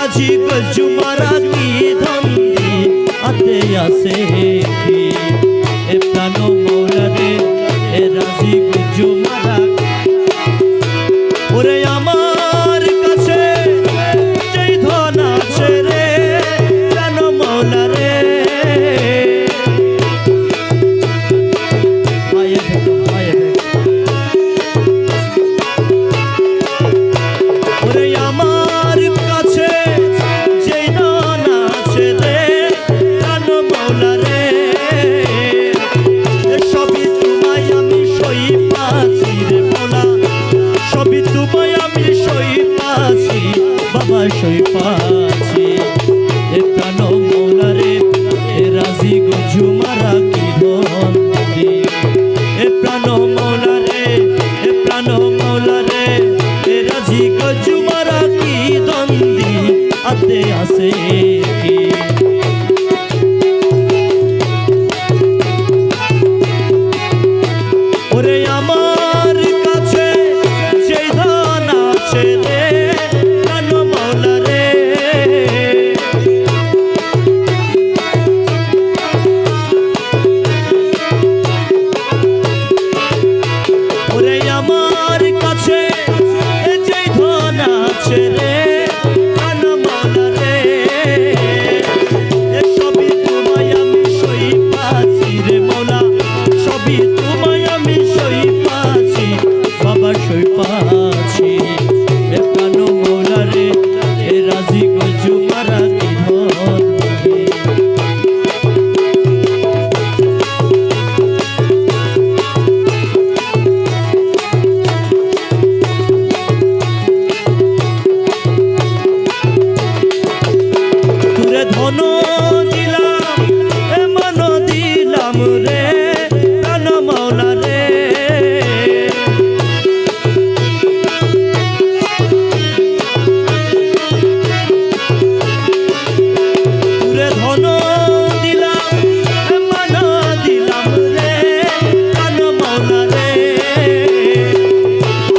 রাজি গজুমারা কি ধন্দি আতে আসে কি এ প্রাণ মৌলা রে এ রাজি গজুমারা ওরে আমার কাছে যেই ধন আছে রে প্রাণ মৌলা রে ওরে আমার কাছে যেই ধন আছে রে প্রাণ মৌলা রে সবই তোমায় আমি সই পাচ্ছি রে মৌলা সবই তোমায় আমি সই পাচ্ছি বাবা সই পাচ্ছি এ প্রাণ মৌলা রে এ রাজি গজুমারা কি ধন্দি এ প্রাণ মৌলা রে এ প্রাণ মৌলা রে এ রাজি গজুমারা কি দ্বন্দ্বি আতে আসে কি ওরে আমার কাছে সেই ধন আছে রে প্রাণ মৌলা রে ওরে আমার কাছে যেই ধন আছে রে প্রাণ মৌলা রে সবই তোমায় আমি সই পাচ্ছি রে মৌলা সবই তোমায় আমি সই পাচ্ছি বাবা সই পাচ্ছি এ প্রাণ মৌলা রে এ রাজি গজুমারা কি ধন্দি তুরে ধন দিলাম এ মন দিলাম রে প্রাণ মৌলা রে তুরে ধন দিলাম এ মন দিলাম রে প্রাণ মৌলা রে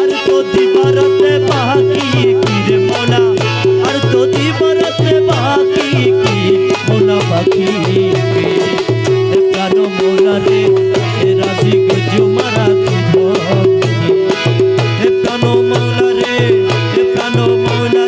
আর তো দিবারতে বাকি কি রে মৌলা আর তো দিবারতে বাকি কি মৌলা বাকি কি এ প্রাণ মৌলা রে এ রাজি গজুমারা কি ধন্দি এ প্রাণ মৌলা রে এ প্রাণ মৌলা